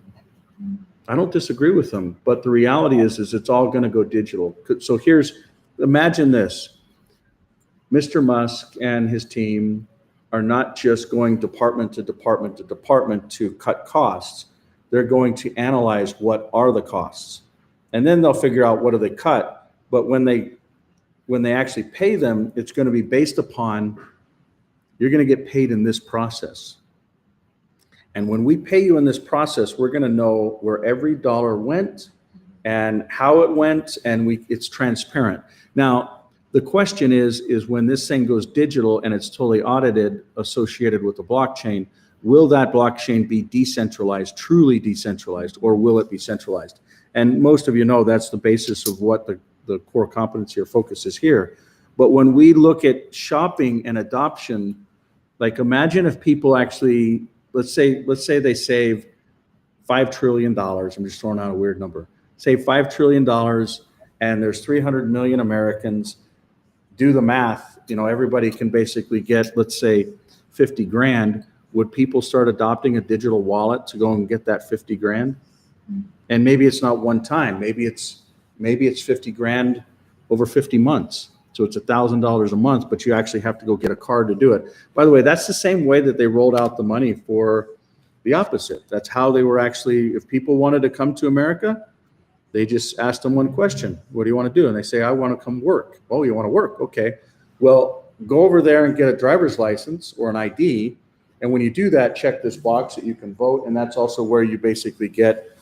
I don't disagree with them, but the reality is it's all going to go digital. So imagine this. Mr. Musk and his team are not just going department to department to department to cut costs. They're going to analyze what are the costs. And then they'll figure out what do they cut. But when they actually pay them, it's going to be based upon, you're going to get paid in this process. And when we pay you in this process, we're going to know where every dollar went and how it went, and it's transparent. Now, the question is when this thing goes digital and it's totally audited, associated with the blockchain, will that blockchain be decentralized, truly decentralized, or will it be centralized? And most of you know that's the basis of what the core competency or focus is here. But when we look at shopping and adoption, like imagine if people actually, let's say they save $5 trillion. I'm just throwing out a weird number. Save $5 trillion, and there's 300 million Americans. Do the math. Everybody can basically get, let's say, 50 grand. Would people start adopting a digital wallet to go and get that 50 grand? And maybe it's not one time. Maybe it's 50 grand over 50 months. So it's $1,000 a month, but you actually have to go get a card to do it. By the way, that's the same way that they rolled out the money for the opposite. That's how they were actually, if people wanted to come to America, they just asked them one question. What do you want to do? And they say, I want to come work. Oh, you want to work? Okay. Well, go over there and get a driver's license or an ID. And when you do that, check this box that you can vote. And that's also where you basically get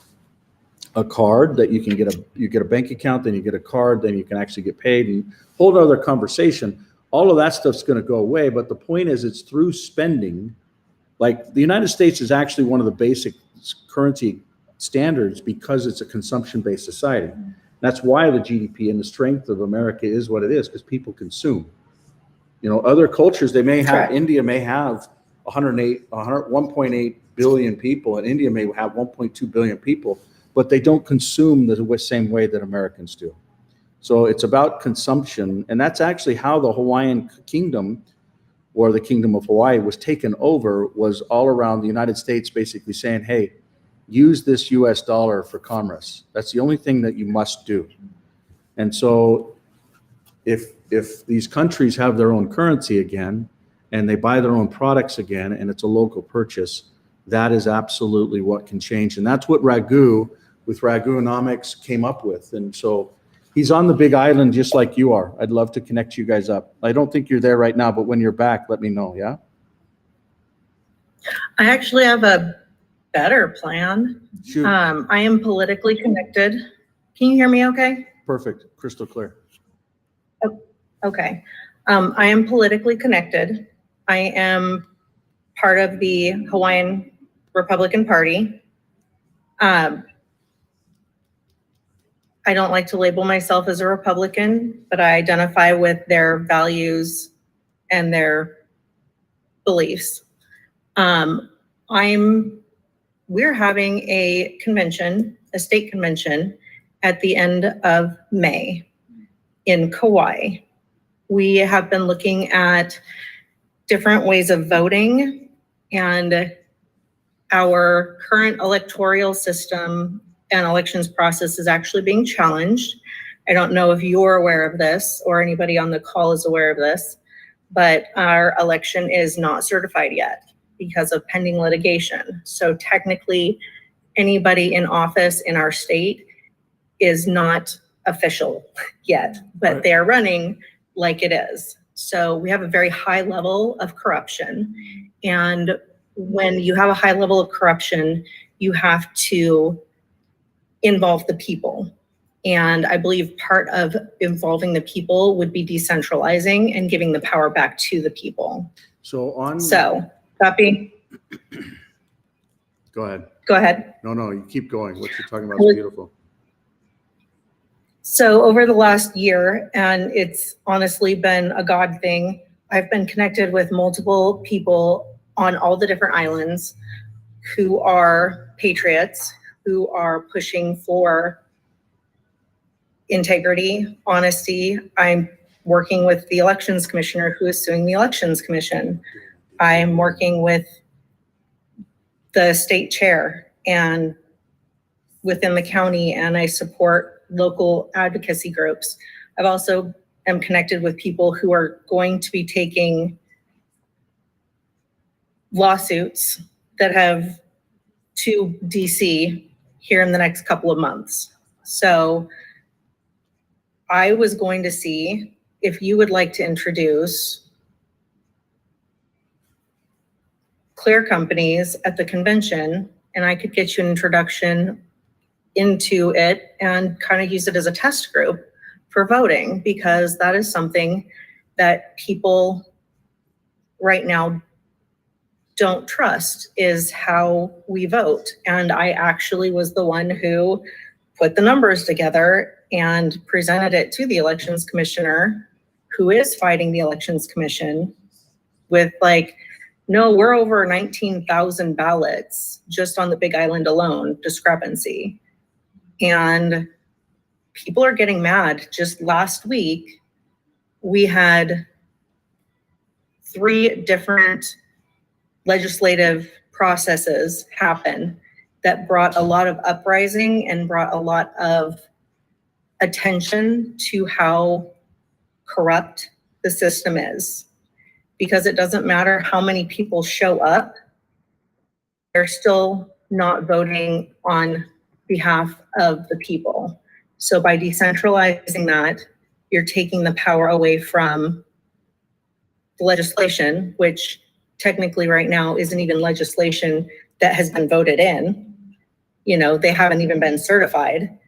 a card that you can get a bank account, then you get a card, then you can actually get paid, and whole other conversation. All of that stuff's going to go away. But the point is, it's through spending. Like the United States is actually one of the basic currency standards because it's a consumption-based society. That's why the GDP and the strength of America is what it is, because people consume. Other cultures, they may have, Correct. India may have 1.8 billion people, and India may have 1.2 billion people, but they don't consume the same way that Americans do. So it's about consumption, and that's actually how the Hawaiian kingdom, or the Kingdom of Hawaii, was taken over, was all around the United States basically saying, hey, use this US dollar for commerce. That's the only thing that you must do. And so if these countries have their own currency again, and they buy their own products again, and it's a local purchase, that is absolutely what can change. And that's what Raghu, with Raghunomics, came up with. And so he's on the big island just like you are. I'd love to connect you guys up. I don't think you're there right now, but when you're back, let me know, yeah? I actually have a better plan. Shoot, I am politically connected. Can you hear me okay? perfect, crystal clear. Okay. I am politically connected. I am part of the Hawaiian Republican Party. I don't like to label myself as a Republican, but I identify with their values and their beliefs. We're having a convention, a state convention, at the end of May in Kauai. We have been looking at different ways of voting, and our current electoral system and elections process is actually being challenged. I don't know if you're aware of this or anybody on the call is aware of this, but our election is not certified yet because of pending litigation. So technically, anybody in office in our state is not official yet, but Right. they are running like it is. So we have a very high level of corruption. And when you have a high level of corruption, you have to involve the people. And I believe part of involving the people would be decentralizing and giving the power back to the people. So So, copy, go ahead. go ahead. No, you keep going. What you're talking about is beautiful. So over the last year, and it's honestly been a God thing, I've been connected with multiple people on all the different islands who are patriots, who are pushing for integrity, honesty. I'm working with the elections commissioner who is suing the elections commission. I'm working with the state chair and within the county, and I support local advocacy groups. I've also am connected with people who are going to be taking lawsuits that have to DC here in the next couple of months. So I was going to see if you would like to introduce clear companies at the convention, and I could get you an introduction into it and kind of use it as a test group for voting, because that is something that people right now don't trust, is how we vote. And I actually was the one who put the numbers together and presented it to the elections commissioner, who is fighting the elections commission with like, no, we're over 19,000 ballots just on the Big Island alone, discrepancy. And people are getting mad. Just last week, we had 3 different legislative processes happen that brought a lot of uprising and brought a lot of attention to how corrupt the system is. Because it doesn't matter how many people show up, they're still not voting on behalf of the people. So by decentralizing that, you're taking the power away from the legislation, which technically right now isn't even legislation that has been voted in. You know, they haven't even been certified,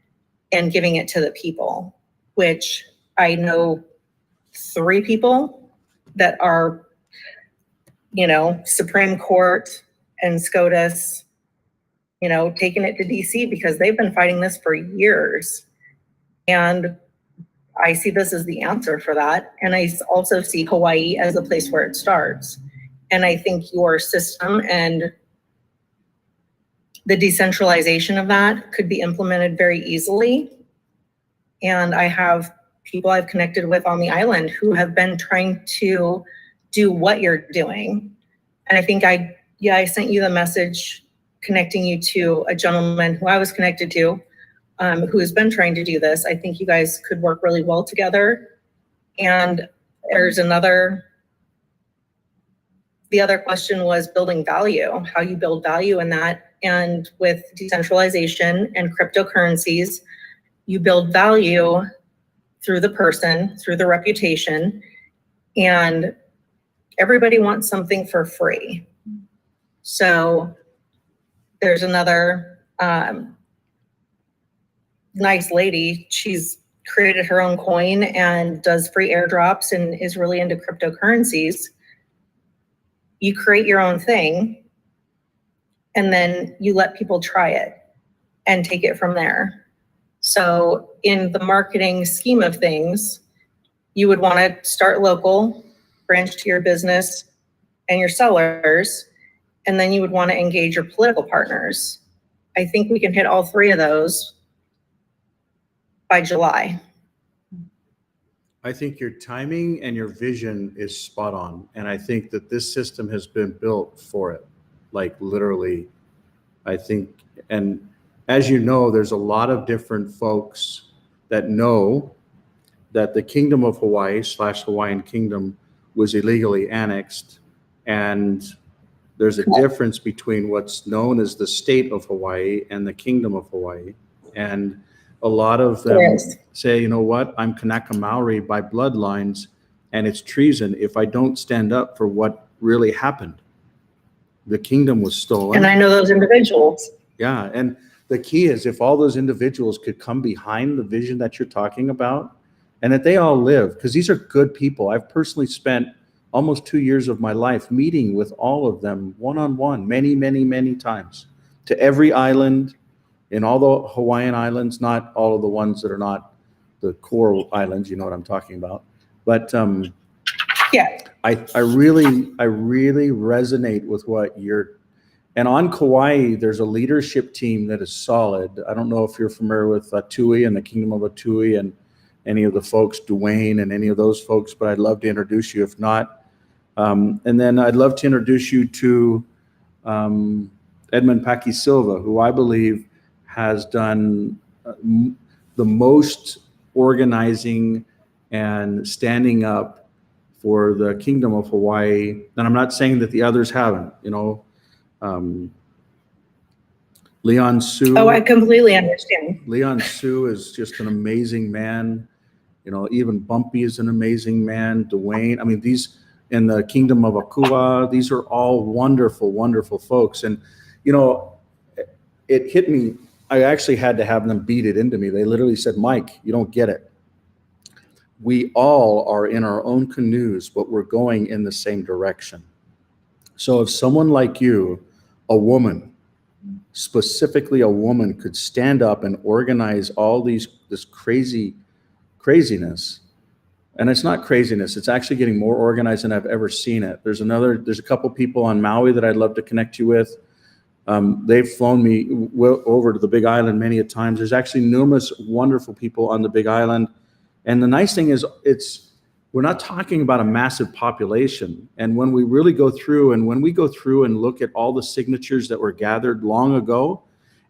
and giving it to the people, which I know 3 people that are, you know, Supreme Court and SCOTUS, you know, taking it to DC because they've been fighting this for years. And I see this as the answer for that. And I also see Hawaii as a place where it starts. And I think your system and the decentralization of that could be implemented very easily. And I have people I've connected with on the island who have been trying to do what you're doing. And I think I sent you the message connecting you to a gentleman who I was connected to, who has been trying to do this. I think you guys could work really well together. And there's the other question was building value, how you build value in that. And with decentralization and cryptocurrencies, you build value through the person, through the reputation, and everybody wants something for free. So there's another nice lady. She's created her own coin and does free airdrops and is really into cryptocurrencies. You create your own thing, and then you let people try it and take it from there. So in the marketing scheme of things, you would want to start local, branch to your business and your sellers, and then you would want to engage your political partners. I think we can hit all 3 of those by July. I think your timing and your vision is spot on. And I think that this system has been built for it, like literally, I think. And as you know, there's a lot of different folks that know that the Kingdom of Hawaii / Hawaiian Kingdom was illegally annexed, and There's a difference between what's known as the state of Hawaii and the kingdom of Hawaii. And a lot of them Yes. say, you know what, I'm Kanaka Maori by bloodlines, and it's treason if I don't stand up for what really happened. The kingdom was stolen. And I know those individuals. Yeah, and the key is if all those individuals could come behind the vision that you're talking about, and that they all live, because these are good people. I've personally spent almost 2 years of my life meeting with all of them one-on-one, many, many, many times, to every island, in all the Hawaiian islands, not all of the ones that are not the core islands, you know what I'm talking about. But Yeah. I really resonate with what you're, and on Kauai, there's a leadership team that is solid. I don't know if you're familiar with Tui and the Kingdom of Atui and any of the folks, Dwayne and any of those folks, but I'd love to introduce you if not. And then I'd love to introduce you to Edmund Paki Silva, who I believe has done the most organizing and standing up for the Kingdom of Hawaii. And I'm not saying that the others haven't, you know. Leon Su. Oh, I completely understand. Leon Su is just an amazing man. You know, even Bumpy is an amazing man. Dwayne, I mean, these in the Kingdom of Akua, these are all wonderful, wonderful folks. And, you know, it hit me. I actually had to have them beat it into me. They literally said, Mike, you don't get it. We all are in our own canoes, but we're going in the same direction. So if someone like you, a woman, specifically a woman, could stand up and organize all this craziness, and it's not craziness, it's actually getting more organized than I've ever seen it. There's a couple people on Maui that I'd love to connect you with. They've flown me over to the Big Island many a times. There's actually numerous wonderful people on the Big Island. And the nice thing is we're not talking about a massive population. And when we really go through and look at all the signatures that were gathered long ago,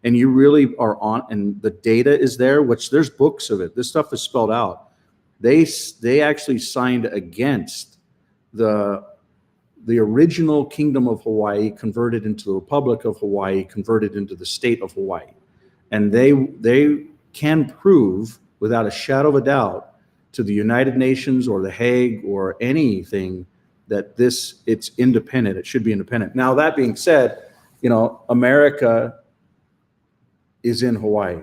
and you really are on, and the data is there, which there's books of it. This stuff is spelled out. They actually signed against the original Kingdom of Hawaii, converted into the Republic of Hawaii, converted into the state of Hawaii. And they can prove without a shadow of a doubt to the United Nations or the Hague or anything that it's independent. It should be independent. Now, that being said, you know, America is in Hawaii,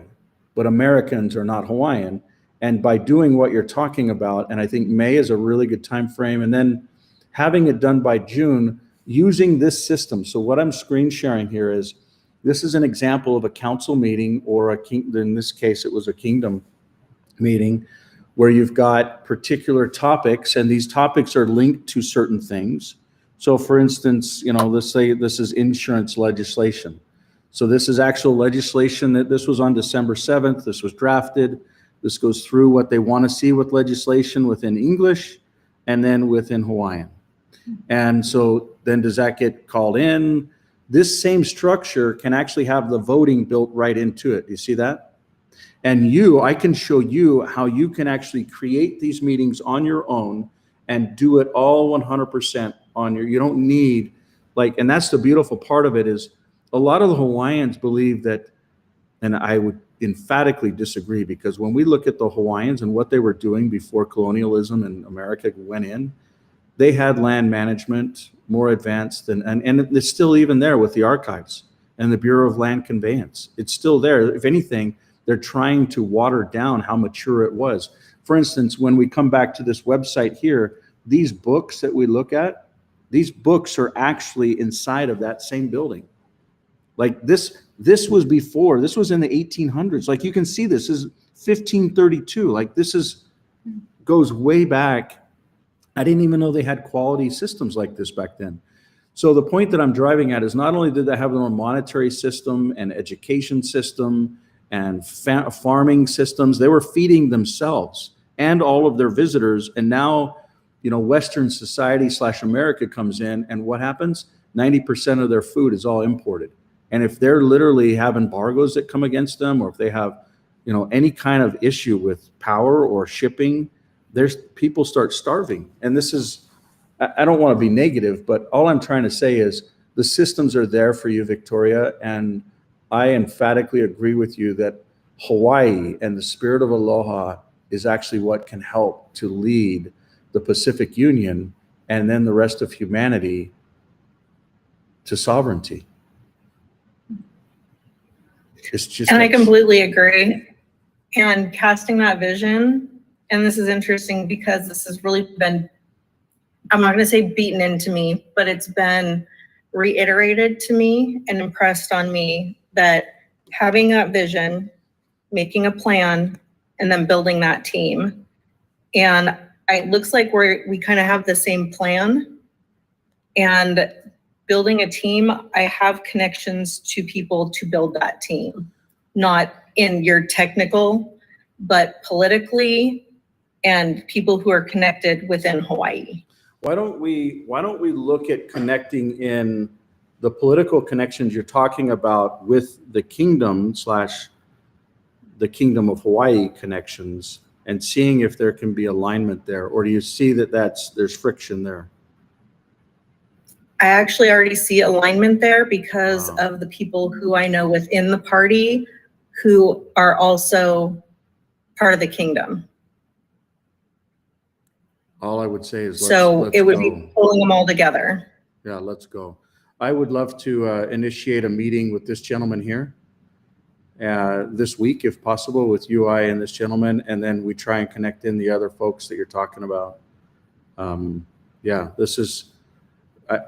but Americans are not Hawaiian. And by doing what you're talking about, and I think May is a really good time frame, and then having it done by June, using this system. So what I'm screen sharing here is, this is an example of a council meeting, or in this case, it was a kingdom meeting, where you've got particular topics, and these topics are linked to certain things. So for instance, you know, let's say this is insurance legislation. So this is actual legislation that this was on December 7th. This was drafted. This goes through what they want to see with legislation within English and then within Hawaiian. And so then does that get called in? This same structure can actually have the voting built right into it. You see that? And I can show you how you can actually create these meetings on your own and do it all 100% on you don't need, and that's the beautiful part of it, is a lot of the Hawaiians believe that, and I would emphatically disagree, because when we look at the Hawaiians and what they were doing before colonialism and America went in, they had land management more advanced and it's still even there with the archives and the Bureau of Land Conveyance. It's still there. If anything, they're trying to water down how mature it was. For instance, when we come back to this website here, these books that we look at, these books are actually inside of that same building. Like this was before, this was in the 1800s. Like you can see this is 1532. Like this goes way back. I didn't even know they had quality systems like this back then. So the point that I'm driving at is, not only did they have their own monetary system and education system and farming systems, they were feeding themselves and all of their visitors. And now, you know, Western society / America comes in, and what happens? 90% of their food is all imported. And if they're literally have embargoes that come against them, or if they have, you know, any kind of issue with power or shipping, people start starving. And this is, I don't want to be negative, but all I'm trying to say is the systems are there for you, Victoria, and I emphatically agree with you that Hawaii and the spirit of aloha is actually what can help to lead the Pacific Union and then the rest of humanity to sovereignty. It's just, And I completely agree. And casting that vision, and this is interesting because this has really been, I'm not going to say beaten into me, but it's been reiterated to me and impressed on me that having that vision, making a plan, and then building that team. And it looks like we kind of have the same plan. And building a team, I have connections to people to build that team, not in your technical, but politically, and people who are connected within Hawaii. why don't we look at connecting in the political connections you're talking about with the kingdom / the Kingdom of Hawaii connections and seeing if there can be alignment there, or do you see that there's friction there? I actually already see alignment there because Wow. of the people who I know within the party who are also part of the kingdom. All I would say is So let's it would go. be pulling them all together. Yeah, let's go. I would love to initiate a meeting with this gentleman here this week, if possible, with UI and this gentleman, and then we try and connect in the other folks that you're talking about. Yeah, this is,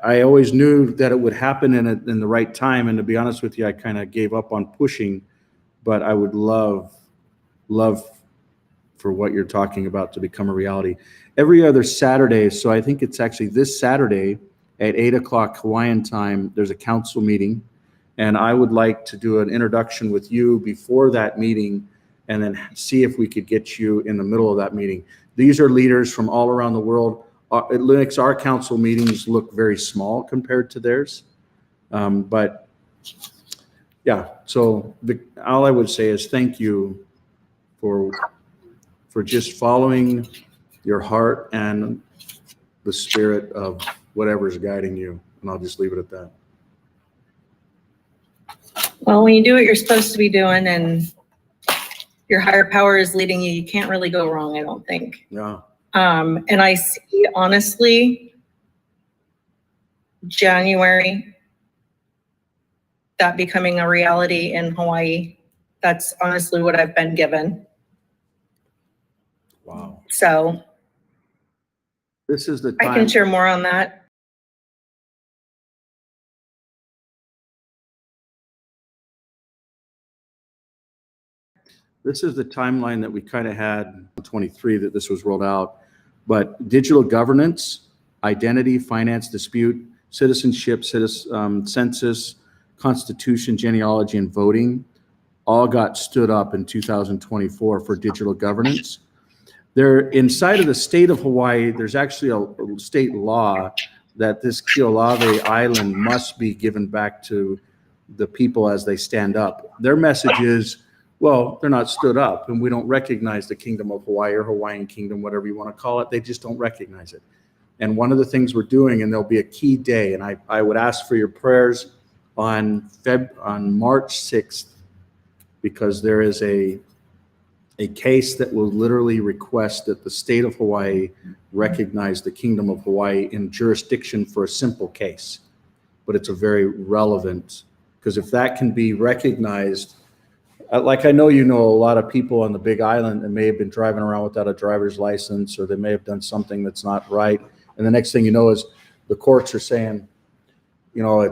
I always knew that it would happen in the right time, and to be honest with you, I kind of gave up on pushing, but I would love for what you're talking about to become a reality. Every other Saturday, so I think it's actually this Saturday at 8 o'clock Hawaiian time, there's a council meeting, and I would like to do an introduction with you before that meeting and then see if we could get you in the middle of that meeting. These are leaders from all around the world. At Linux, our council meetings look very small compared to theirs. But yeah, so all I would say is thank you for just following your heart and the spirit of whatever's guiding you. And I'll just leave it at that. Well, when you do what you're supposed to be doing and your higher power is leading you, you can't really go wrong, I don't think. Yeah. And I see, honestly, January, that becoming a reality in Hawaii. That's honestly what I've been given. Wow. So This is the I can time. share more on that. This is the timeline that we kind of had in 23 that this was rolled out. But digital governance, identity, finance, dispute, citizenship, census, constitution, genealogy, and voting all got stood up in 2024 for digital governance. There, inside of the state of Hawaii, there's actually a state law that this Keolave Island must be given back to the people as they stand up. Their message is, well, they're not stood up and we don't recognize the Kingdom of Hawaii or Hawaiian Kingdom, whatever you want to call it. They just don't recognize it. And one of the things we're doing, and there'll be a key day, and I would ask for your prayers on March 6th, because there is a case that will literally request that the state of Hawaii recognize the Kingdom of Hawaii in jurisdiction for a simple case. But it's a very relevant, because if that can be recognized, like I know you know a lot of people on the Big Island that may have been driving around without a driver's license, or they may have done something that's not right. And the next thing you know is the courts are saying, you know,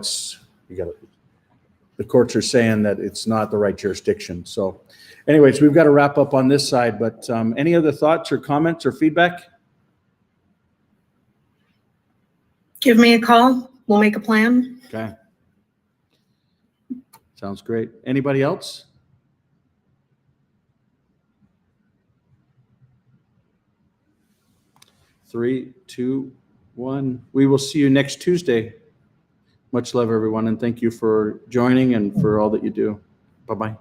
the courts are saying that it's not the right jurisdiction. So anyways, we've got to wrap up on this side, but any other thoughts or comments or feedback? Give me a call. We'll make a plan. Okay. Sounds great. Anybody else? Three, two, one. We will see you next Tuesday. Much love, everyone, and thank you for joining and for all that you do. Bye-bye.